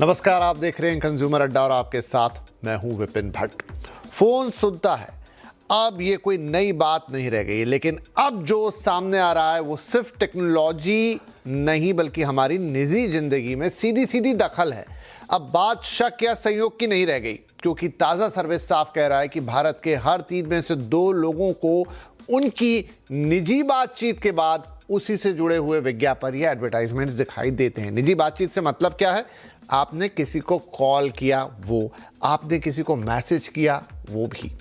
नमस्कार, आप देख रहे हैं कंज्यूमर अड्डा और आपके साथ मैं हूं विपिन भट्ट। फोन सुनता है, अब ये कोई नई बात नहीं रह गई, लेकिन अब जो सामने आ रहा है वो सिर्फ टेक्नोलॉजी नहीं बल्कि हमारी निजी जिंदगी में सीधी सीधी दखल है। अब बात शक या संयोग की नहीं रह गई, क्योंकि ताज़ा सर्वे साफ कह रहा है कि भारत के हर 3 में से 2 लोगों को उनकी निजी बातचीत के बाद उसी से जुड़े हुए विज्ञापन या एडवर्टाइजमेंट्स दिखाई देते हैं। निजी बातचीत से मतलब क्या है? आपने किसी को कॉल किया वो, आपने किसी को मैसेज किया वो भी,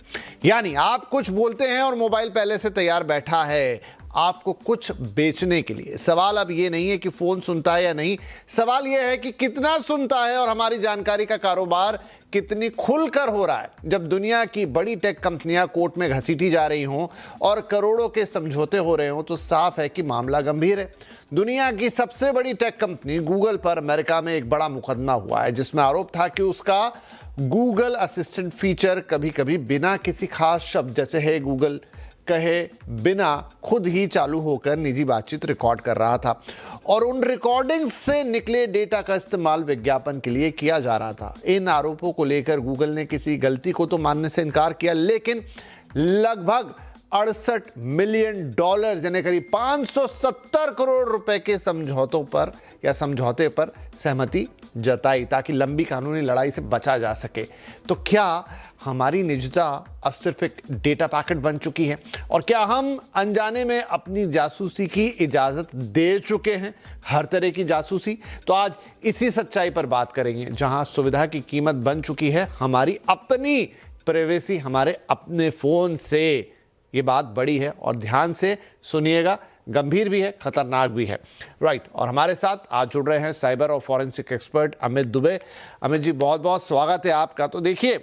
यानी आप कुछ बोलते हैं और मोबाइल पहले से तैयार बैठा है आपको कुछ बेचने के लिए। सवाल अब ये नहीं है कि फोन सुनता है या नहीं, सवाल यह है कि कितना सुनता है और हमारी जानकारी का कारोबार कितनी खुलकर हो रहा है। जब दुनिया की बड़ी टेक कंपनियां कोर्ट में घसीटी जा रही हों और करोड़ों के समझौते हो रहे हों तो साफ है कि मामला गंभीर है। दुनिया की सबसे बड़ी टेक कंपनी गूगल पर अमेरिका में एक बड़ा मुकदमा हुआ है, जिसमें आरोप था कि उसका गूगल असिस्टेंट फीचर कभी कभी बिना किसी खास शब्द जैसे है गूगल कहे बिना खुद ही चालू होकर निजी बातचीत रिकॉर्ड कर रहा था, और उन रिकॉर्डिंग्स से निकले डेटा का इस्तेमाल विज्ञापन के लिए किया जा रहा था। इन आरोपों को लेकर गूगल ने किसी गलती को तो मानने से इनकार किया, लेकिन लगभग $68 मिलियन यानी करीब 570 करोड़ रुपए के समझौते पर सहमति जताई ताकि लंबी कानूनी लड़ाई से बचा जा सके। तो क्या हमारी निजता अब सिर्फ एक डेटा पैकेट बन चुकी है, और क्या हम अनजाने में अपनी जासूसी की इजाजत दे चुके हैं, हर तरह की जासूसी? तो आज इसी सच्चाई पर बात करेंगे, जहां सुविधा की कीमत बन चुकी है हमारी अपनी प्राइवेसी, हमारे अपने फोन से। ये बात बड़ी है और ध्यान से सुनिएगा, गंभीर भी है, खतरनाक भी है। राइट, और हमारे साथ आज जुड़ रहे हैं साइबर और फॉरेंसिक एक्सपर्ट अमित दुबे। अमित जी, बहुत बहुत स्वागत है आपका। तो देखिए,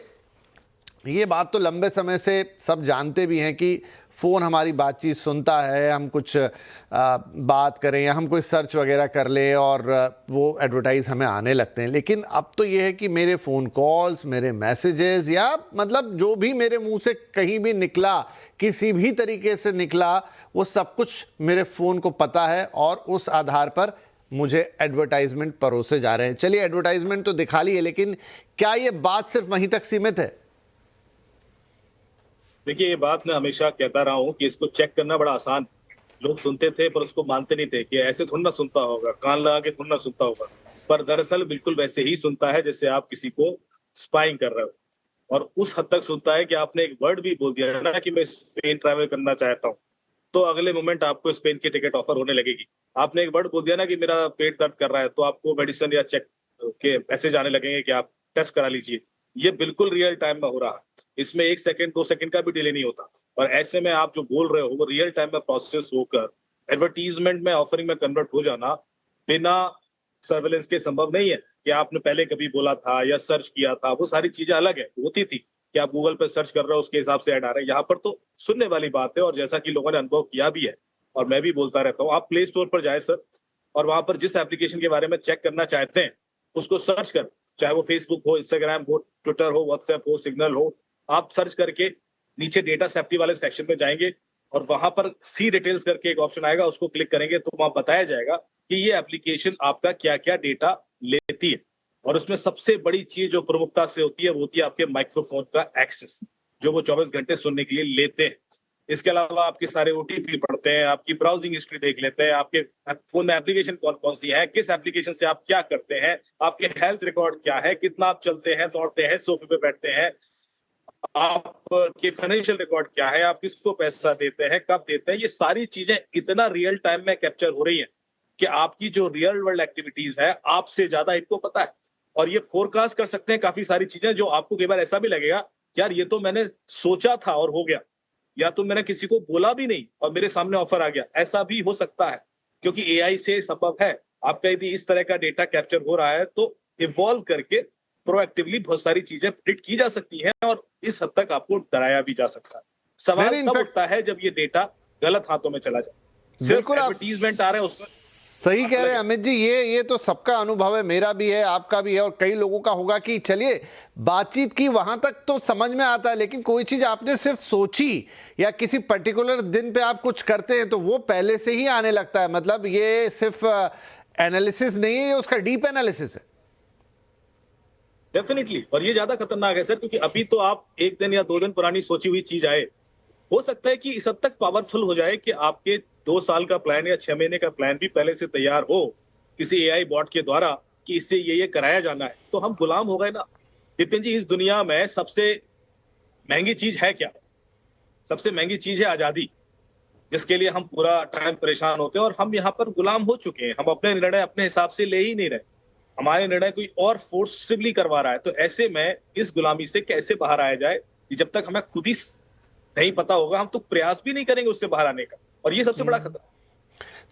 ये बात तो लंबे समय से सब जानते भी हैं कि फ़ोन हमारी बातचीत सुनता है, हम कुछ बात करें या हम कोई सर्च वगैरह कर लें और वो एडवर्टाइज़ हमें आने लगते हैं। लेकिन अब तो ये है कि मेरे फ़ोन कॉल्स, मेरे मैसेजेस या मतलब जो भी मेरे मुंह से कहीं भी निकला, किसी भी तरीके से निकला, वो सब कुछ मेरे फ़ोन को पता है और उस आधार पर मुझे एडवर्टाइजमेंट परोसे जा रहे हैं। चलिए, एडवर्टाइजमेंट तो दिखा लिए, लेकिन क्या ये बात सिर्फ वहीं तक सीमित है? देखिए, ये बात मैं हमेशा कहता रहा हूँ कि इसको चेक करना बड़ा आसान। लोग सुनते थे पर उसको मानते नहीं थे कि ऐसे थोड़ा ना सुनता होगा, कान लगा के थोड़ा ना सुनता होगा। पर दरअसल बिल्कुल वैसे ही सुनता है जैसे आप किसी को स्पाइंग कर रहे हो, और उस हद तक सुनता है कि आपने एक वर्ड भी बोल दिया है ना कि मैं स्पेन ट्रैवल करना चाहता हूँ, तो अगले मोमेंट आपको स्पेन की टिकट ऑफर होने लगेगी। आपने एक वर्ड बोल दिया ना कि मेरा पेट दर्द कर रहा है, तो आपको मेडिसिन या चेक के मैसेज आने लगेंगे कि आप टेस्ट करा लीजिए। ये बिल्कुल रियल टाइम में हो रहा है, इसमें 1 सेकंड 2 सेकंड का भी डिले नहीं होता। और ऐसे में आप जो बोल रहे हो वो रियल टाइम में प्रोसेस होकर एडवर्टीजमेंट में, ऑफरिंग में कन्वर्ट हो जाना बिना सर्वेलेंस के संभव नहीं है। कि आपने पहले कभी बोला था या सर्च किया था, वो सारी चीजें अलग है, होती थी कि आप गूगल पे सर्च कर रहे हो उसके हिसाब से ऐड आ रहे हैं। यहाँ पर तो सुनने वाली बात है, और जैसा कि लोगों ने अनुभव किया भी है और मैं भी बोलता रहता हूँ, आप प्ले स्टोर पर जाए सर, और वहां पर जिस एप्लीकेशन के बारे में चेक करना चाहते हैं उसको सर्च कर, चाहे वो फेसबुक हो, इंस्टाग्राम हो, ट्विटर हो, व्हाट्सएप हो, सिग्नल हो, आप सर्च करके नीचे डेटा सेफ्टी वाले सेक्शन में जाएंगे और वहां पर सी डिटेल्स करके एक ऑप्शन आएगा, उसको क्लिक करेंगे तो वहां बताया जाएगा कि ये एप्लीकेशन आपका क्या क्या डेटा लेती है। और उसमें सबसे बड़ी चीज जो प्रमुखता से होती है वो होती है आपके माइक्रोफोन का एक्सेस, जो वो 24 घंटे सुनने के लिए लेते हैं। इसके अलावा आपके सारे ओटीपी पढ़ते हैं, आपकी ब्राउजिंग हिस्ट्री देख लेते हैं, आपके फोन में एप्लीकेशन कौन कौन सी है, किस एप्लीकेशन से आप क्या करते हैं, आपके हेल्थ रिकॉर्ड क्या है, कितना आप चलते हैं, दौड़ते हैं, सोफे पे बैठते हैं, आपके फाइनेंशियल रिकॉर्ड क्या है, आप किसको पैसा देते हैं, कब देते हैं। ये सारी चीजें इतना रियल टाइम में कैप्चर हो रही हैं कि आपकी जो रियल वर्ल्ड एक्टिविटीज है आपसे ज्यादा इनको पता है, और ये फोरकास्ट कर सकते हैं काफी सारी चीजें, जो आपको कई बार ऐसा भी लगेगा यार ये तो मैंने सोचा था और हो गया, या तो मैंने किसी को बोला भी नहीं और मेरे सामने ऑफर आ गया। ऐसा भी हो सकता है क्योंकि एआई से संभव है। आपका यदि इस तरह का डेटा कैप्चर हो रहा है तो इवॉल्व करके प्रोएक्टिवली बहुत सारी चीजें प्रिडिक्ट की जा सकती हैं, और इस हद तक आपको डराया भी जा सकता है। सवाल तब उठता है जब ये डेटा गलत हाथों में चला जाए। बिल्कुल, एडवर्टीजमेंट आ रहे हैं उसमें सही कह रहे हैं अमित जी। ये तो सबका अनुभव है, मेरा भी है, आपका भी है, और कई लोगों का होगा कि चलिए बातचीत की वहां तक तो समझ में आता है, लेकिन कोई चीज आपने सिर्फ सोची या किसी पर्टिकुलर दिन पे आप कुछ करते हैं तो वो पहले से ही आने लगता है। मतलब ये सिर्फ एनालिसिस नहीं है, ये उसका डीप एनालिसिस है। डेफिनेटली, और ये ज्यादा खतरनाक है सर, क्योंकि अभी तो आप एक दिन या 2 दिन पुरानी सोची हुई चीज आए, हो सकता है कि इस हद तक पावरफुल हो जाए कि आपके 2 साल का प्लान या 6 महीने का प्लान भी पहले से तैयार हो किसी एआई बॉट के द्वारा कि इससे ये कराया जाना है, तो हम गुलाम हो गए ना। विपिन जी, इस दुनिया में सबसे महंगी चीज है क्या? सबसे महंगी चीज है आजादी, जिसके लिए हम पूरा टाइम परेशान होते हैं, और हम यहाँ पर गुलाम हो चुके हैं। हम अपने निर्णय अपने हिसाब से ले ही नहीं रहे, हमारे निर्णय कोई और फोर्सफुली करवा रहा है। तो ऐसे में इस गुलामी से कैसे बाहर आया जाए, कि जब तक हमें खुद ही नहीं पता होगा, हम तो प्रयास भी नहीं करेंगे उससे बाहर आने का, और ये सबसे बड़ा खतरा।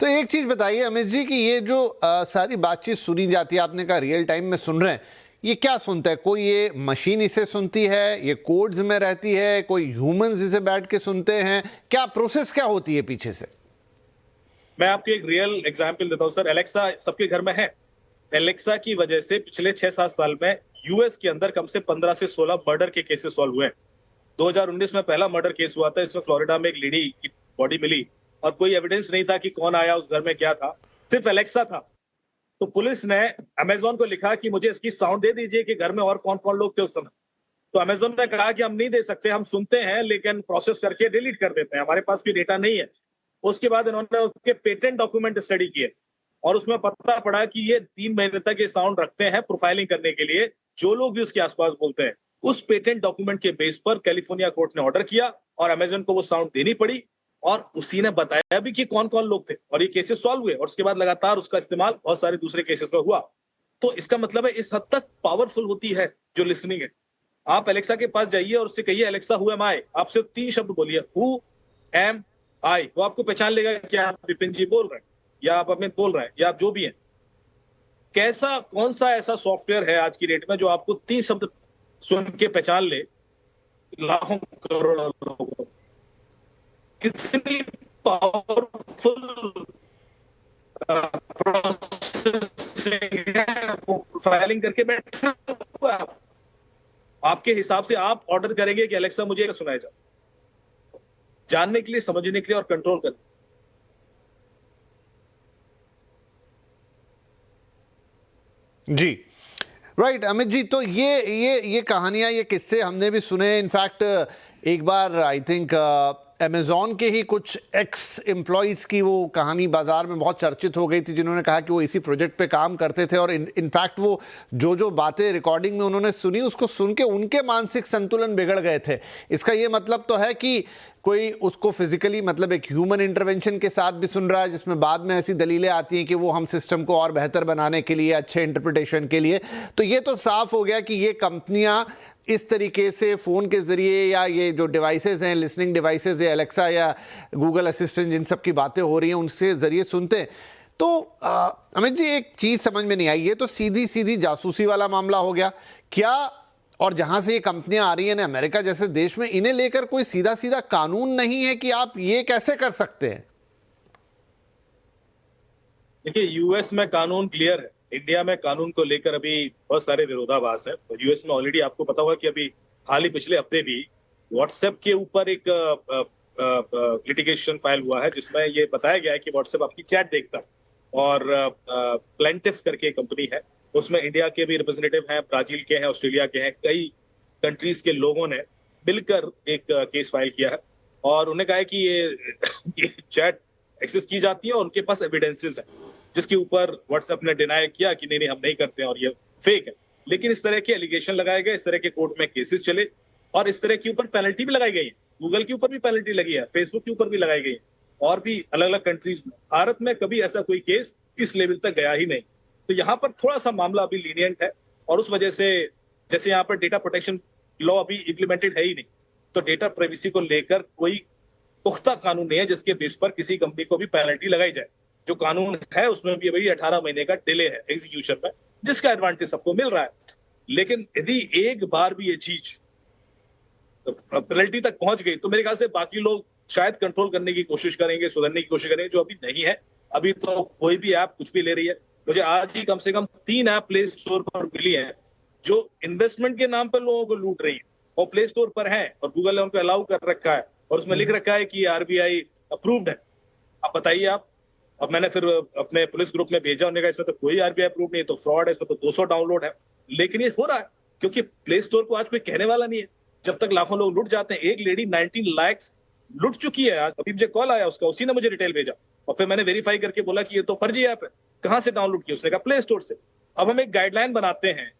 तो एक चीज बताइए अमित जी कि ये जो सारी बातचीत सुनी जाती है, आपने कहा रियल टाइम में सुन रहे हैं, ये क्या सुनता है? कोई ये मशीन इसे सुनती है, ये कोड्स में रहती है, कोई ह्यूमंस इसे बैठ के सुनते हैं, क्या प्रोसेस क्या होती है पीछे से? मैं आपको एक रियल एग्जांपल देता हूं सर। एलेक्सा सबके घर में है। एलेक्सा की वजह से पिछले 6-7 साल में यूएस के अंदर कम से 15 से 16 मर्डर के केसेस सॉल्व हुए हैं। 2019 में पहला मर्डर केस हुआ था, इसमें फ्लोरिडा में एक लेडी की बॉडी मिली और कोई एविडेंस नहीं था कि कौन आया उस घर में, क्या था, सिर्फ एलेक्सा था। तो पुलिस ने अमेजोन को लिखा कि मुझे इसकी साउंड दे दीजिए कि घर में और कौन कौन लोग थे उस समय। तो अमेजोन ने कहा कि हम नहीं दे सकते, हम सुनते हैं लेकिन प्रोसेस करके डिलीट कर देते हैं, हमारे पास कोई डेटा नहीं है। उसके बाद इन्होंने उसके पेटेंट डॉक्यूमेंट स्टडी किए और उसमें पता पड़ा कि ये 3 महीने तक ये साउंड रखते हैं प्रोफाइलिंग करने के लिए, जो लोग भी उसके आसपास बोलते हैं। उस पेटेंट डॉक्यूमेंट के बेस पर कैलिफोर्निया कोर्ट ने ऑर्डर किया और अमेजन को वो साउंड देनी पड़ी, और उसी ने बताया भी कि कौन कौन लोग थे, और ये केसेस सॉल्व हुए, और उसके बाद लगातार उसका इस्तेमाल बहुत सारे दूसरे केसेस में हुआ। तो इसका मतलब है इस हद तक पावरफुल होती है जो लिसनिंग है। आप एलेक्सा के पास जाइए और उससे कहिए एलेक्सा हु एम आई, आप सिर्फ 3 शब्द बोलिए, हु एम आई, वो आपको पहचान लेगा कि आप विपिन जी बोल रहे हैं या आप अमित बोल रहे हैं या आप जो भी हैं। कैसा कौन सा ऐसा सॉफ्टवेयर है आज की डेट में जो आपको 3 शब्द सुन के पहचान ले लाखों करोड़ों लोगों को? कितनी पावरफुल प्रोसेसिंग है, वो प्रोफाइलिंग करके बैठा हुआ है। आपके हिसाब से आप ऑर्डर करेंगे कि अलेक्सा मुझे सुनाया जाए, जानने के लिए, समझने के लिए और कंट्रोल करने। जी राइट अमित जी, तो ये कहानियां, ये किस्से हमने भी सुने। इनफैक्ट एक बार आई थिंक अमेज़ॉन के ही कुछ एक्स एम्प्लॉयज़ की वो कहानी बाज़ार में बहुत चर्चित हो गई थी, जिन्होंने कहा कि वो इसी प्रोजेक्ट पे काम करते थे और इनफैक्ट वो जो बातें रिकॉर्डिंग में उन्होंने सुनी, उसको सुन के उनके मानसिक संतुलन बिगड़ गए थे। इसका ये मतलब तो है कि कोई उसको फिजिकली, मतलब एक ह्यूमन इंटरवेंशन के साथ भी सुन रहा है, जिसमें बाद में ऐसी दलीलें आती हैं कि वो हम सिस्टम को और बेहतर बनाने के लिए, अच्छे इंटरप्रिटेशन के लिए। तो ये तो साफ हो गया कि ये कंपनियां इस तरीके से फ़ोन के ज़रिए, या ये जो डिवाइसेस हैं, लिसनिंग डिवाइसेस, या एलेक्सा या गूगल असिस्टेंट, जिन सब की बातें हो रही हैं, उनके ज़रिए सुनते हैं। तो अमित जी, एक चीज़ समझ में नहीं आई, ये तो सीधी सीधी जासूसी वाला मामला हो गया क्या? और जहां से ये कंपनियां आ रही हैं ना, अमेरिका जैसे देश में, इन्हें लेकर कोई सीधा सीधा कानून नहीं है कि आप ये कैसे कर सकते हैं? देखिए, यूएस में कानून क्लियर है, इंडिया में कानून को लेकर अभी बहुत सारे विरोधाभास है। और यूएस में ऑलरेडी आपको पता होगा कि अभी हाल ही पिछले हफ्ते भी व्हाट्सएप के ऊपर एक लिटिगेशन फाइल हुआ है, जिसमें ये बताया गया है कि व्हाट्सएप आपकी चैट देखता है, और प्लेंटिफ करके कंपनी है, उसमें इंडिया के भी रिप्रेजेंटेटिव हैं, ब्राजील के हैं, ऑस्ट्रेलिया के हैं, कई कंट्रीज के लोगों ने मिलकर एक केस फाइल किया है, और उन्हें कहा है कि ये चैट एक्सेस की जाती है और उनके पास एविडेंसेस हैं, जिसके ऊपर व्हाट्सएप ने डिनाई किया कि नहीं हम नहीं करते हैं और ये फेक है। लेकिन इस तरह के एलिगेशन लगाए गए, इस तरह के कोर्ट में केसेस चले, और इस तरह के ऊपर पेनल्टी भी लगाई गई है। गूगल के ऊपर भी पेनल्टी लगी है, फेसबुक के ऊपर भी लगाई गई है, और भी अलग अलग कंट्रीज में। भारत में कभी ऐसा कोई केस इस लेवल तक गया ही नहीं। तो यहाँ पर थोड़ा सा मामला अभी लीनियंट है, और उस वजह से जैसे यहाँ पर डेटा प्रोटेक्शन लॉ अभी इम्प्लीमेंटेड है ही नहीं, तो डेटा प्राइवेसी को लेकर कोई पुख्ता कानून नहीं है जिसके बेस पर किसी कंपनी को भी पेनल्टी लगाई जाए। जो कानून है उसमें भी अभी 18 महीने का डिले है एग्जीक्यूशन में, जिसका एडवांटेज सबको मिल रहा है। लेकिन यदि एक बार भी ये चीज पेनल्टी तक पहुंच गई, तो मेरे ख्याल से बाकी लोग शायद कंट्रोल करने की कोशिश करेंगे, सुधरने की कोशिश करेंगे, जो अभी नहीं है। अभी तो कोई भी ऐप कुछ भी ले रही है। मुझे आज ही कम से कम 3 ऐप प्ले स्टोर पर मिली है जो इन्वेस्टमेंट के नाम पर लोगों को लूट रही है, और प्ले स्टोर पर है, और गूगल ने उनको अलाउ कर रखा है, और उसमें लिख रखा है कि आरबीआई अप्रूव्ड है। अब बताइए आप। अब मैंने फिर अपने पुलिस ग्रुप में भेजा, उन्होंने कहा इसमें तो कोई आरबीआई अप्रूव नहीं, तो फ्रॉड है, इसमें तो 200 डाउनलोड है। लेकिन ये हो रहा है, क्योंकि प्ले स्टोर को आज कोई कहने वाला नहीं है। जब तक लाखों लोग लुट जाते हैं, एक लेडी 19 लाख लुट चुकी है। आज अभी मुझे कॉल आया उसका, उसी ने मुझे डिटेल भेजा और फिर मैंने वेरीफाई करके बोला कि ये तो फर्जी ऐप है। कहां से डाउनलोड किया? उसने कहा प्ले स्टोर से। अब हम एक गाइडलाइन बनाते हैं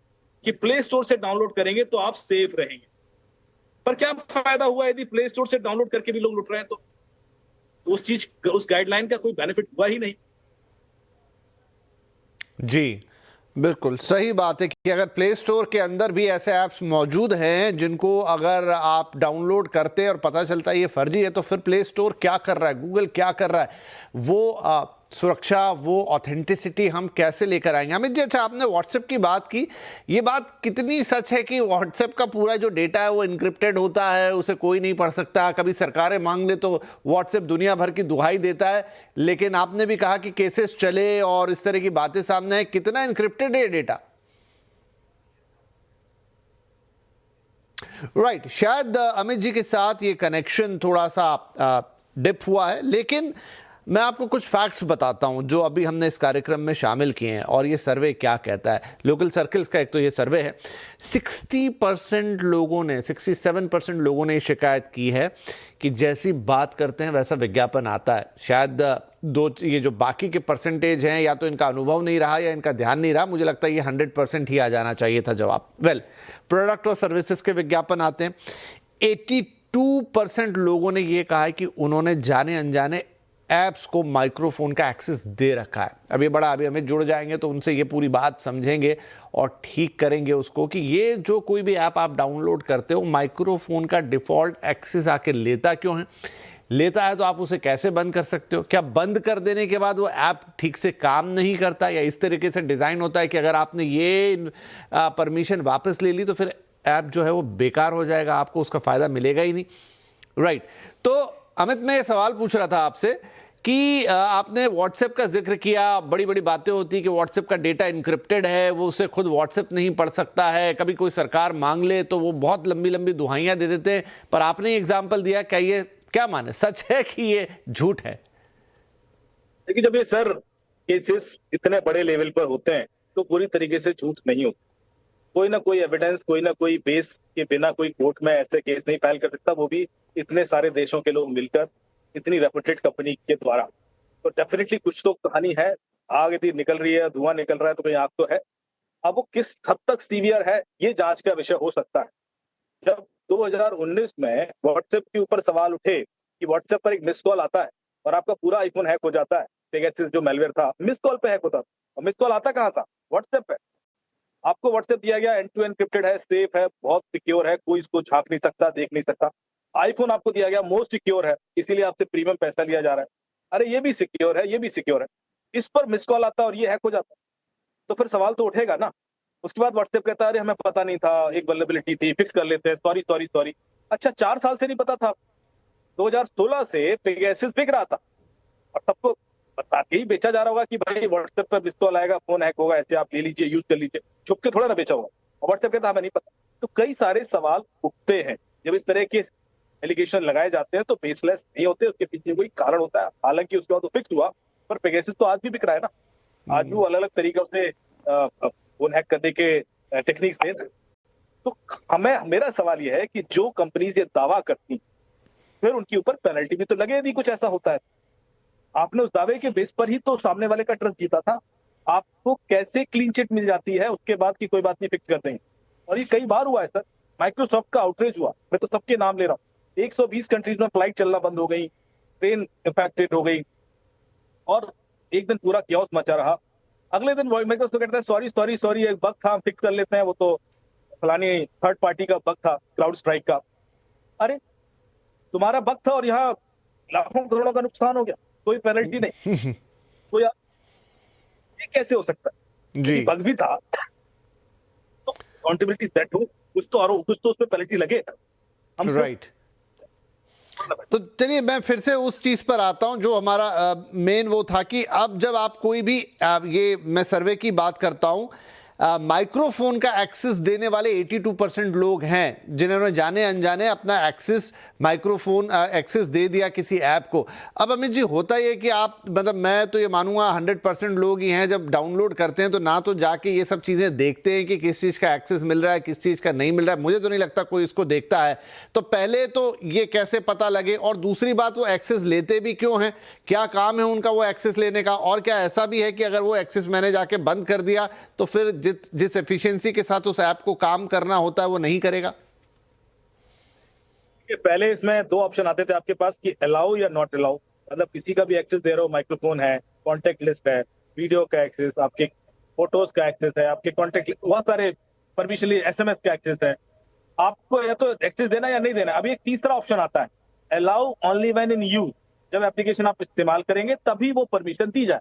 कि प्ले स्टोर से डाउनलोड करेंगे तो आप सेफ रहेंगे, पर क्या फायदा हुआ यदि प्ले स्टोर से डाउनलोड करके भी लोग लुट रहे हैं? तो उस गाइडलाइन का कोई बेनिफिट हुआ ही नहीं। जी, बिल्कुल सही बात है कि अगर प्ले स्टोर के अंदर भी ऐसे ऐप्स मौजूद हैं जिनको अगर आप डाउनलोड करते हैं और पता चलता है ये फर्जी है, तो फिर प्ले स्टोर क्या कर रहा है, गूगल क्या कर रहा है, वो सुरक्षा, वो ऑथेंटिसिटी हम कैसे लेकर आएंगे? अमित जी, अच्छा आपने व्हाट्सएप की बात की, ये बात कितनी सच है कि व्हाट्सएप का पूरा जो डेटा है वो इनक्रिप्टेड होता है, उसे कोई नहीं पढ़ सकता? कभी सरकारें मांग ले तो व्हाट्सएप दुनिया भर की दुहाई देता है, लेकिन आपने भी कहा कि केसेस चले और इस तरह की बातें सामने आए। कितना इनक्रिप्टेड है डेटा? राइट, शायद अमित जी के साथ ये कनेक्शन थोड़ा सा डिप हुआ है, लेकिन मैं आपको कुछ फैक्ट्स बताता हूं जो अभी हमने इस कार्यक्रम में शामिल किए हैं और ये सर्वे क्या कहता है। लोकल सर्कल्स का एक तो ये सर्वे है, 60% लोगों ने, 67% लोगों ने शिकायत की है कि जैसी बात करते हैं वैसा विज्ञापन आता है। शायद ये जो बाकी के परसेंटेज हैं, या तो इनका अनुभव नहीं रहा या इनका ध्यान नहीं रहा। मुझे लगता है ये 100% ही आ जाना चाहिए था जवाब। प्रोडक्ट और सर्विसेज के विज्ञापन आते हैं। 82% लोगों ने ये कहा है कि उन्होंने जाने अनजाने ऐप्स को माइक्रोफोन का एक्सेस दे रखा है। अभी हमें जुड़ जाएंगे तो उनसे ये पूरी बात समझेंगे और ठीक करेंगे उसको कि ये जो कोई भी ऐप आप डाउनलोड करते हो, माइक्रोफोन का डिफॉल्ट एक्सेस आके लेता क्यों है? लेता है तो आप उसे कैसे बंद कर सकते हो? क्या बंद कर देने के बाद वो ऐप ठीक से काम नहीं करता, या इस तरीके से डिज़ाइन होता है कि अगर आपने ये परमिशन वापस ले ली तो फिर ऐप जो है वो बेकार हो जाएगा, आपको उसका फ़ायदा मिलेगा ही नहीं? राइट, तो अमित, मैं ये सवाल पूछ रहा था आपसे कि आपने व्हाट्सएप का जिक्र किया, बड़ी बड़ी बातें होती कि व्हाट्सएप का डेटा इनक्रिप्टेड है, वो उसे खुद व्हाट्सएप नहीं पढ़ सकता है, कभी कोई सरकार मांग ले तो वो बहुत लंबी लंबी दुहाइयां दे देते हैं, पर आपने एग्जाम्पल दिया, क्या ये क्या माने, सच है कि ये झूठ है? देखिए, जब ये सर केसेस इतने बड़े लेवल पर होते हैं तो पूरी तरीके से झूठ नहीं होता। कोई ना कोई एविडेंस, कोई ना कोई बेस के बिना कोई कोर्ट में ऐसे केस नहीं फाइल कर सकता, वो भी इतने सारे देशों के लोग मिलकर, इतनी रेपुटेड कंपनी के द्वारा। तो डेफिनेटली कुछ तो कहानी है। आग यदि निकल रही है, धुआं निकल रहा है, तो कहीं आग तो है। अब वो किस हद तक सीवियर है, ये जांच का विषय हो सकता है। जब 2019 में व्हाट्सएप के ऊपर सवाल उठे कि व्हाट्सएप पर एक मिस कॉल आता है और आपका पूरा आईफोन हैक हो जाता है, पेगासस जो मैलवेयर था मिस कॉल पे हैक होता था, और मिस कॉल आता कहां था? व्हाट्सएप पे। आपको व्हाट्सएप दिया गया एंड टू एंड एन्क्रिप्टेड है, सेफ है, बहुत सिक्योर है, कोई इसको झांक नहीं सकता, देख नहीं सकता। आईफोन आपको दिया गया मोस्ट सिक्योर है, इसीलिए आपसे प्रीमियम पैसा लिया जा रहा है। अरे ये भी सिक्योर है, ये भी सिक्योर है, इस पर मिस कॉल आता है और ये हैक हो जाता है, तो फिर सवाल तो उठेगा ना। उसके बाद व्हाट्सएप कहता है अरे हमें पता नहीं था, एक वल्नरेबिलिटी थी, फिक्स कर लेते हैं, सॉरी सॉरी सॉरी। अच्छा, 4 साल से नहीं पता था? 2016 से पेगासस बिक रहा था और सबको बता के ही बेचा जा रहा होगा कि भाई व्हाट्सएप पर मिस कॉल आएगा, फोन हैक होगा, ऐसे आप ले लीजिए, यूज कर लीजिए। छुप के थोड़ा ना बेचा होगा, और व्हाट्सएप कहता हमें नहीं पता। तो कई सारे सवाल उठते हैं जब इस तरह के एलिगेशन लगाए जाते हैं, तो बेसलेस नहीं होते, उसके पीछे कोई कारण होता है। हालांकि उसके बाद तो फिक्स हुआ, पर पेगासस तो आज भी बिक रहा है ना। आज भी वो अलग अलग तरीकों से फोन हैक करने के टेक्निक्स थे। तो मेरा सवाल यह है कि जो कंपनीज ये दावा करती, फिर उनके ऊपर पेनल्टी भी तो लगे यदि कुछ ऐसा होता है। आपने उस दावे के बेस पर ही तो सामने वाले का ट्रस्ट जीता था। आपको कैसे क्लीन चिट मिल जाती है उसके बाद की कोई बात नहीं, फिक्स कर देंगे। और ये कई बार हुआ है सर। माइक्रोसॉफ्ट का आउटरीच हुआ, मैं तो सबके नाम ले रहा हूँ। 120 कंट्रीज में फ्लाइट चलना बंद हो गई, ट्रेन इम्पैक्टेड हो गई, और एक दिन पूरा क्योस मचा रहा। अगले दिन माइक्रोसॉफ्ट कहता है सॉरी सॉरी सॉरी, एक बग था, फिक्स कर लेते हैं, वो तो फलानी थर्ड पार्टी का बग था, क्राउड स्ट्राइक का। अरे तुम्हारा बग था और यहाँ लाखों करोड़ों का नुकसान हो गया, कोई पेनल्टी नहीं। तो यार ये कैसे हो सकता है? जी, बग भी था तो अकाउंटेबिलिटी सेट हो, कुछ तो उस पर पेनल्टी लगे। राइट। तो चलिए मैं फिर से उस चीज पर आता हूं जो हमारा मेन वो था कि अब जब आप कोई भी ये मैं सर्वे की बात करता हूं, माइक्रोफोन का एक्सेस देने वाले 82% लोग हैं जिन्होंने जाने अनजाने अपना एक्सेस माइक्रोफोन एक्सेस दे दिया किसी ऐप को। अब अमित जी, होता ये कि आप मतलब मैं तो ये मानूंगा 100% लोग ही हैं, जब डाउनलोड करते हैं तो ना तो जाके ये सब चीज़ें देखते हैं कि किस चीज़ का एक्सेस मिल रहा है किस चीज़ का नहीं मिल रहा है। मुझे तो नहीं लगता कोई इसको देखता है। तो पहले तो ये कैसे पता लगे, और दूसरी बात वो एक्सेस लेते भी क्यों हैं, क्या काम है उनका वो एक्सेस लेने का, और क्या ऐसा भी है कि अगर वो एक्सेस मैंने जाके बंद कर दिया तो फिर जिस एफिशिएंसी के साथ उस ऐप को काम करना होता है वो नहीं करेगा? पहले इसमें दो ऑप्शन आते थे आपके पास कि अलाउ या नॉट अलाउ, मतलब किसी का भी एक्सेस दे रहे हो, माइक्रोफोन है, कॉन्टेक्ट लिस्ट है, वीडियो का एक्सेस, आपके फोटोज का एक्सेस है, आपके कॉन्टेक्ट बहुत सारे परमिशन, एसएमएस का एक्सेस है, आपको या तो एक्सेस देना या नहीं देना। अभी एक तीसरा ऑप्शन आता है, allow only when in use, जब एप्लीकेशन आप इस्तेमाल करेंगे तभी वो परमिशन दी जाए।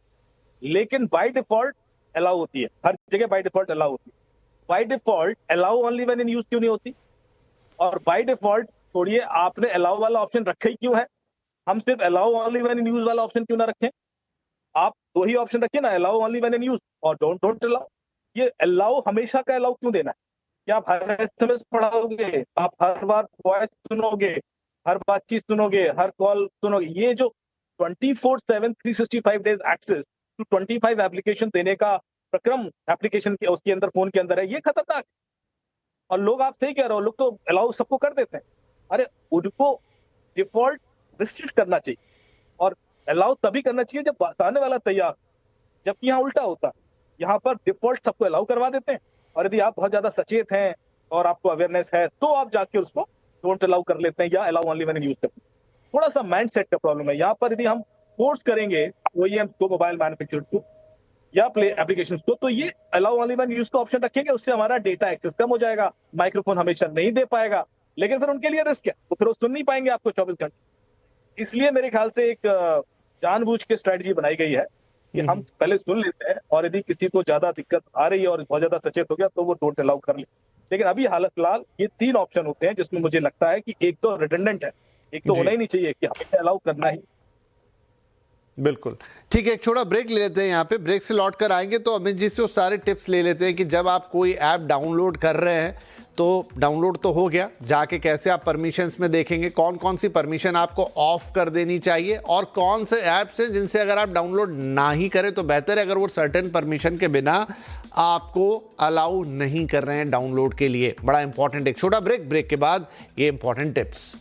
लेकिन बाय डिफॉल्ट अलाउ होती है, हर जगह बाय डिफॉल्ट अलाउ होती है। By default allow only when in use क्यों नहीं होती? और बाय डिफॉल्ट छोड़िए, आपने अलाउ वाला ऑप्शन रखा ही क्यों है? हम सिर्फ allow only when in use वाला ऑप्शन क्यों ना रखें? आप दो ही ऑप्शन रखिए ना, allow only when in use और डोंट अलाउ। ये अलाउ हमेशा का अलाउ क्यों देना है? क्या आप हर एसएमएस पढ़ोगे, आप हर बार वॉइस सुनोगे, हर बातचीत सुनोगे, हर कॉल सुनोगे? ये जो 24/7 365 डेज एक्सेस टू 25 एप्लीकेशन देने का प्रक्रम एप्लीकेशन के उसके अंदर, फोन के अंदर है, ये खतरनाक। और लोग, आप सही कह रहे हो, लोग तो अलाउ सबको कर देते हैं। अरे उनको डिफॉल्ट रिस्ट्रिक्ट करना चाहिए, और अलाउ तभी करना चाहिए जब बताने वाला तैयार, जबकि यहाँ उल्टा होता है। यहाँ पर डिफॉल्ट सबको अलाउ करवा देते हैं, और यदि आप बहुत ज्यादा सचेत हैं और आपको अवेयरनेस है तो आप जाके उसको डोंट अलाउ कर लेते हैं या अलाउ ओनली व्हेन यूज करते हैं। थोड़ा सा माइंड सेट का प्रॉब्लम है यहाँ पर। यदि हम फोर्स करेंगे OEM को, मोबाइल मैन्युफैक्चरर को या प्ले एप्लीकेशन को, तो ये अलाउ ओनली व्हेन यूज का ऑप्शन रखेंगे, उससे हमारा डेटा एक्सेस कम हो जाएगा, माइक्रोफोन हमेशा नहीं दे पाएगा, लेकिन फिर उनके लिए रिस्क है, तो फिर वो सुन नहीं पाएंगे आपको 24 घंटे। इसलिए मेरे ख्याल से एक जानबूझ के स्ट्रेटजी बनाई गई है कि हम पहले सुन लेते हैं, और यदि किसी को ज्यादा दिक्कत आ रही है और बहुत ज्यादा सचेत हो गया तो वो डोंट अलाउ कर ले। लेकिन अभी हालत फिलहाल ये 3 ऑप्शन होते हैं, जिसमें मुझे लगता है कि एक तो रिडंडेंट है, एक तो होना ही नहीं चाहिए कि हमें अलाउ करना ही। बिल्कुल ठीक है, एक छोटा ब्रेक ले लेते हैं। यहाँ पे ब्रेक से लौट कर आएंगे तो अमित जी से वो सारे टिप्स ले लेते हैं कि जब आप कोई ऐप डाउनलोड कर रहे हैं तो डाउनलोड तो हो गया, जाके कैसे आप परमिशंस में देखेंगे कौन कौन सी परमिशन आपको ऑफ कर देनी चाहिए, और कौन से ऐप्स हैं जिनसे अगर आप डाउनलोड ना ही करें तो बेहतर है अगर वो सर्टेन परमिशन के बिना आपको अलाउ नहीं कर रहे हैं डाउनलोड के लिए। बड़ा इंपॉर्टेंट एक छोटा ब्रेक के बाद ये इंपॉर्टेंट टिप्स।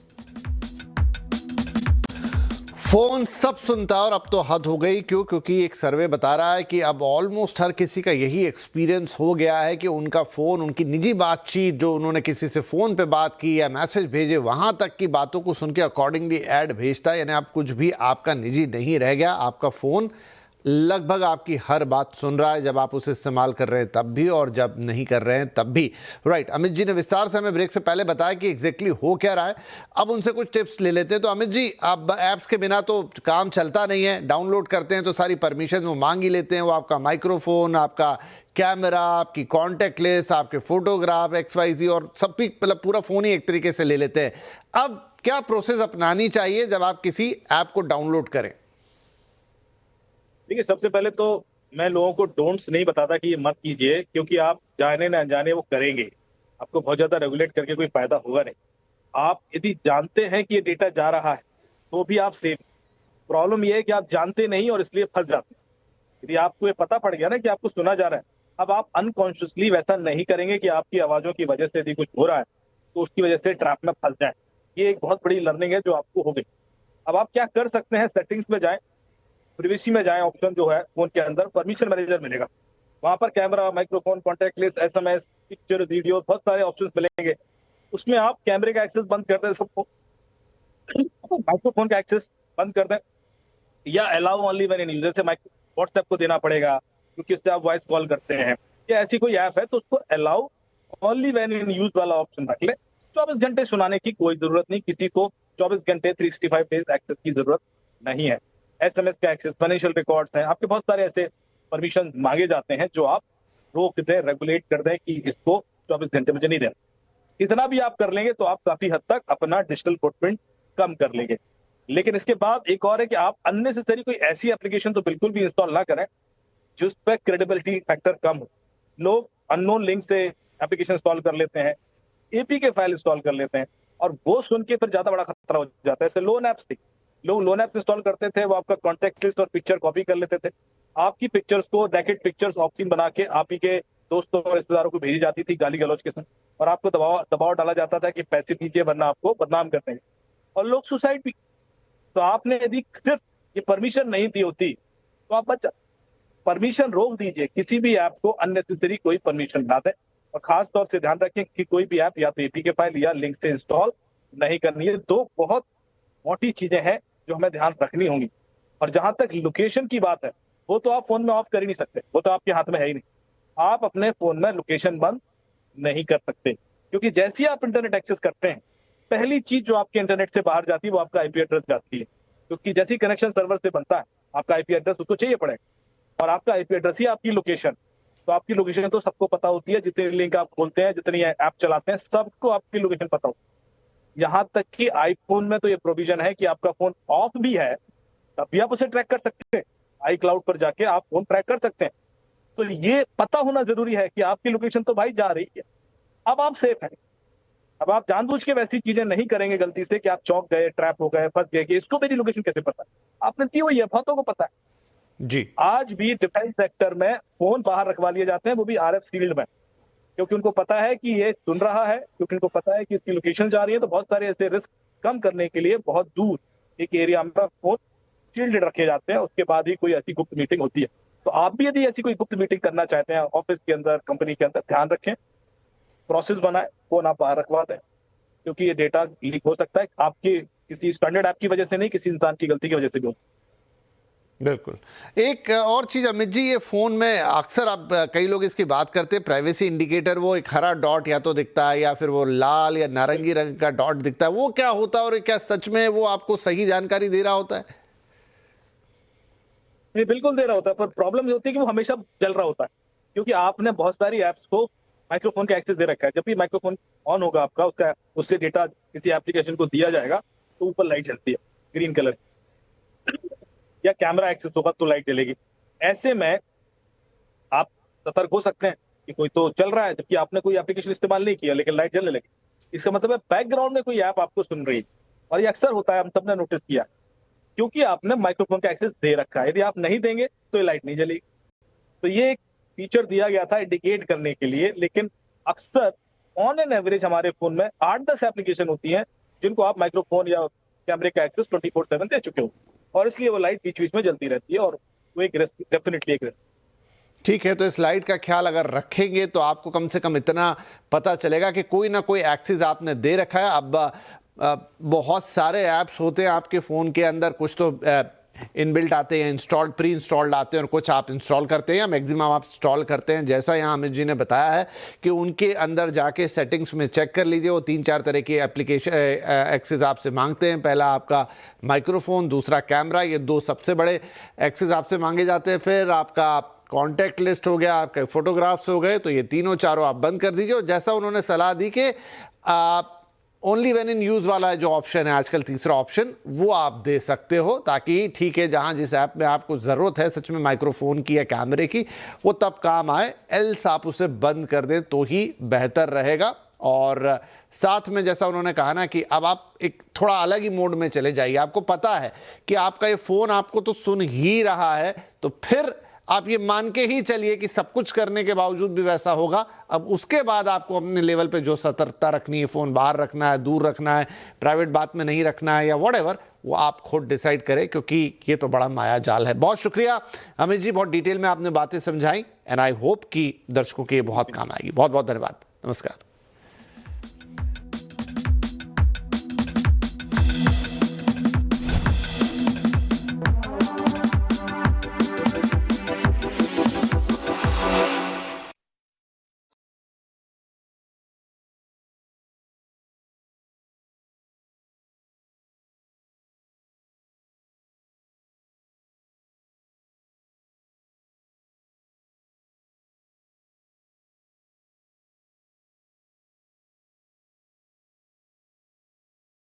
फोन सब सुनता है और अब तो हद हो गई। क्यों? क्योंकि एक सर्वे बता रहा है कि अब ऑलमोस्ट हर किसी का यही एक्सपीरियंस हो गया है कि उनका फ़ोन, उनकी निजी बातचीत, जो उन्होंने किसी से फ़ोन पे बात की या मैसेज भेजे, वहाँ तक की बातों को सुन के अकॉर्डिंगली ऐड भेजता है। यानी आप कुछ भी आपका निजी नहीं रह गया, आपका फ़ोन लगभग आपकी हर बात सुन रहा है, जब आप उसे इस्तेमाल कर रहे हैं तब भी और जब नहीं कर रहे हैं तब भी। राइट, अमित जी ने विस्तार से हमें ब्रेक से पहले बताया कि एग्जैक्टली हो क्या रहा है। अब उनसे कुछ टिप्स ले लेते हैं। तो अमित जी, अब ऐप्स के बिना तो काम चलता नहीं है, डाउनलोड करते हैं तो सारी परमिशन वो मांग ही लेते हैं। वो आपका माइक्रोफोन, आपका कैमरा, आपकी कॉन्टैक्ट लिस्ट, आपके फोटोग्राफ, XYZ और सब भी, मतलब पूरा फ़ोन ही एक तरीके से ले लेते हैं। अब क्या प्रोसेस अपनानी चाहिए जब आप किसी ऐप को डाउनलोड करें? देखिए, सबसे पहले तो मैं लोगों को डोंट्स नहीं बताता कि ये मत कीजिए, क्योंकि आप जाने ना अनजाने वो करेंगे, आपको बहुत ज्यादा रेगुलेट करके कोई फायदा होगा नहीं। आप यदि जानते हैं कि ये डेटा जा रहा है तो भी आप सेफ। प्रॉब्लम ये है कि आप जानते नहीं और इसलिए फंस जाते हैं। यदि आपको ये पता पड़ गया ना कि आपको सुना जा रहा है, अब आप अनकॉन्शियसली वैसा नहीं करेंगे कि आपकी आवाजों की वजह से यदि कुछ हो रहा है तो उसकी वजह से ट्रैप में फंस जाए। ये एक बहुत बड़ी लर्निंग है जो आपको हो गई। अब आप क्या कर सकते हैं, सेटिंग्स में जाएं, प्रिवेसी में जाएं, ऑप्शन जो है फोन के अंदर परमिशन मैनेजर मिलेगा, वहां पर camera, microphone, contact list, SMS, picture, video, बहुत सारे ऑप्शंस मिलेंगे। उसमें आप कैमरे का एक्सेस बंद कर दें सबको, माइक्रोफोन का एक्सेस बंद कर दें, या allow only when in use, जैसे व्हाट्सएप को देना पड़ेगा क्योंकि उससे आप वॉइस कॉल करते हैं, या ऐसी कोई ऐप है तो उसको allow only when in use वाला ऑप्शन रख ले। 24 घंटे सुनाने की कोई जरूरत नहीं, किसी को 24 घंटे 365 डेज एक्सेस की जरूरत नहीं है। SMS का एक्सेस, फाइनेंशियल रिकॉर्ड्स हैं, आपके बहुत सारे ऐसे परमिशन मांगे जाते हैं जो आप रोक दें, रेगुलेट कर दें कि इसको 24 घंटे मुझे नहीं देना। इतना भी आप कर लेंगे तो आप काफी हद तक अपना डिजिटल फुटप्रिंट कम कर लेंगे। लेकिन इसके बाद एक और है कि आप अननेसेसरी कोई ऐसी एप्लीकेशन तो बिल्कुल भी इंस्टॉल ना करें जिस पर क्रेडिबिलिटी फैक्टर कम हो। लोग अननोन लिंक से एप्लीकेशन इंस्टॉल कर लेते हैं, एपीके फाइल इंस्टॉल कर लेते हैं, और वो सुन के फिर ज्यादा बड़ा खतरा हो जाता है। जैसे लोन ऐप्स थी, लोग लोन ऐप्स इंस्टॉल करते थे, वो आपका कॉन्टेक्ट लिस्ट और पिक्चर कॉपी कर लेते थे, आपकी पिक्चर्स को नेकेड पिक्चर्स ऑप्शन बना के आप ही के दोस्तों और रिश्तेदारों को भेजी जाती थी गाली गलौज के साथ, और आपको दबाव डाला जाता था कि पैसे दीजिए वरना आपको बदनाम कर देंगे, और लोग सुसाइड भी। तो आपने यदि सिर्फ ये परमिशन नहीं दी होती तो आप बच जाते। परमिशन रोक दीजिए, किसी भी ऐप को अननेसेसरी कोई परमिशन ना दें, और खास तौर से ध्यान रखें कि कोई भी ऐप या तो एपीके फाइल या लिंक से इंस्टॉल नहीं करनी है। दो बहुत मोटी चीजें हैं जो हमें ध्यान रखनी होंगी। और जहां तक लोकेशन की बात है, वो तो आप फोन में ऑफ कर ही नहीं सकते, वो तो आपके हाथ में है ही नहीं। आप अपने फोन में लोकेशन बंद नहीं कर सकते, क्योंकि जैसे ही आप इंटरनेट एक्सेस करते हैं, पहली चीज जो आपके इंटरनेट से बाहर जाती है वो आपका आईपी एड्रेस जाती है, क्योंकि जैसे ही कनेक्शन सर्वर से बनता है आपका आईपी एड्रेस उसको चाहिए पड़ेगा, और आपका आईपी एड्रेस ही आपकी लोकेशन। तो आपकी लोकेशन तो सबको पता होती है, जितने लिंक आप खोलते हैं, जितनी ऐप चलाते हैं, सबको आपकी लोकेशन पता होती है। यहाँ तक कि आईफोन में तो ये प्रोविजन है कि आपका फोन ऑफ भी है तब भी आप उसे ट्रैक कर सकते हैं, आई क्लाउड पर जाके आप फोन ट्रैक कर सकते हैं। तो ये पता होना जरूरी है कि आपकी लोकेशन तो भाई जा रही है, अब आप सेफ हैं। अब आप जानबूझ के वैसी चीजें नहीं करेंगे गलती से कि आप चौंक गए, ट्रैप हो गए, फंस गए कि इसको मेरी लोकेशन कैसे पता है। आपने की हुई है, बहुतों को पता है जी। आज भी डिफेंस सेक्टर में फोन बाहर रखवा लिए जाते हैं, वो भी आरएफ शील्ड में, क्योंकि उनको पता है कि ये सुन रहा है, क्योंकि उनको पता है कि इसकी लोकेशन जा रही है। तो बहुत सारे ऐसे रिस्क कम करने के लिए बहुत दूर एक एरिया में फोन शील्ड रखे जाते हैं, उसके बाद ही कोई ऐसी गुप्त मीटिंग होती है। तो आप भी यदि ऐसी कोई गुप्त मीटिंग करना चाहते हैं ऑफिस के अंदर, कंपनी के अंदर, ध्यान रखें, प्रोसेस बनाए, फोन आप बाहर रखवा दें, क्योंकि ये डेटा लीक हो सकता है आपकी किसी स्टैंडर्ड ऐप की वजह से नहीं, किसी इंसान की गलती की वजह से भी हो। बिल्कुल। एक और चीज़ अमित जी, ये फ़ोन में अक्सर आप कई लोग इसकी बात करते हैं, प्राइवेसी इंडिकेटर, वो एक हरा डॉट या तो दिखता है या फिर वो लाल या नारंगी रंग का डॉट दिखता है, वो क्या होता है और क्या सच में वो आपको सही जानकारी दे रहा होता है? ये बिल्कुल दे रहा होता है, पर प्रॉब्लम ये होती है कि वो हमेशा जल रहा होता है, क्योंकि आपने बहुत सारी ऐप्स को माइक्रोफोन का एक्सेस दे रखा है। जब भी माइक्रोफोन ऑन होगा आपका, उसका उससे डेटा किसी एप्लीकेशन को दिया जाएगा तो ऊपर लाइट जलती है ग्रीन कलर, या कैमरा एक्सेस होगा तो लाइट जलेगी। ऐसे में आप सतर्क हो सकते हैं कि कोई तो चल रहा है जबकि आपने कोई एप्लीकेशन इस्तेमाल नहीं किया, लेकिन लाइट जलने लगी। इसका मतलब है बैकग्राउंड में कोई ऐप आपको सुन रही है, और ये अक्सर होता है, हम सबने नोटिस किया, क्योंकि आपने माइक्रोफोन का एक्सेस दे रखा है। यदि आप नहीं देंगे तो ये लाइट नहीं जलेगी। तो ये एक फीचर दिया गया था इंडिकेट करने के लिए, लेकिन अक्सर ऑन एन एवरेज हमारे फोन में 8-10 एप्लीकेशन होती हैं जिनको आप माइक्रोफोन या कैमरे का एक्सेस 24/7 दे चुके हो, और इसलिए वो लाइट बीच बीच में जलती रहती है, और वो एक रिस्क, डेफिनेटली एक रिस्क। ठीक है, तो इस लाइट का ख्याल अगर रखेंगे तो आपको कम से कम इतना पता चलेगा कि कोई ना कोई एक्सेस आपने दे रखा है। अब बहुत सारे ऐप्स होते हैं आपके फ़ोन के अंदर, कुछ तो इनबिल्ट आते हैं, इंस्टॉल्ड, प्री इंस्टॉल्ड आते हैं, और कुछ आप इंस्टॉल करते हैं या मैक्सिमम आप इंस्टॉल करते हैं। जैसा यहाँ अमित जी ने बताया है कि उनके अंदर जाके सेटिंग्स में चेक कर लीजिए, वो 3-4 तरह के एप्लीकेशन एक्सेस आपसे मांगते हैं। पहला आपका माइक्रोफोन, दूसरा कैमरा, ये 2 सबसे बड़े एक्सेस आपसे मांगे जाते हैं। फिर आपका कॉन्टैक्ट लिस्ट हो गया, आपके फोटोग्राफ्स हो गए, तो ये तीनों चारों आप बंद कर दीजिए। और जैसा उन्होंने सलाह दी कि ओनली व्हेन इन यूज़ वाला जो ऑप्शन है आजकल, तीसरा ऑप्शन, वो आप दे सकते हो, ताकि ठीक है जहां जिस ऐप में आपको ज़रूरत है सच में माइक्रोफोन की या कैमरे की, वो तब काम आए, एल्स आप उसे बंद कर दें तो ही बेहतर रहेगा। और साथ में जैसा उन्होंने कहा ना कि अब आप एक थोड़ा अलग ही मोड में चले जाइए। आपको पता है कि आपका ये फ़ोन आपको तो सुन ही रहा है, तो फिर आप ये मान के ही चलिए कि सब कुछ करने के बावजूद भी वैसा होगा। अब उसके बाद आपको अपने लेवल पे जो सतर्कता रखनी है, फ़ोन बाहर रखना है, दूर रखना है, प्राइवेट बात में नहीं रखना है, या व्हाटएवर, वो आप खुद डिसाइड करें, क्योंकि ये तो बड़ा माया जाल है। बहुत शुक्रिया अमित जी, बहुत डिटेल में आपने बातें समझाई, एंड आई होप कि दर्शकों के ये बहुत काम आएगी। बहुत बहुत धन्यवाद। नमस्कार।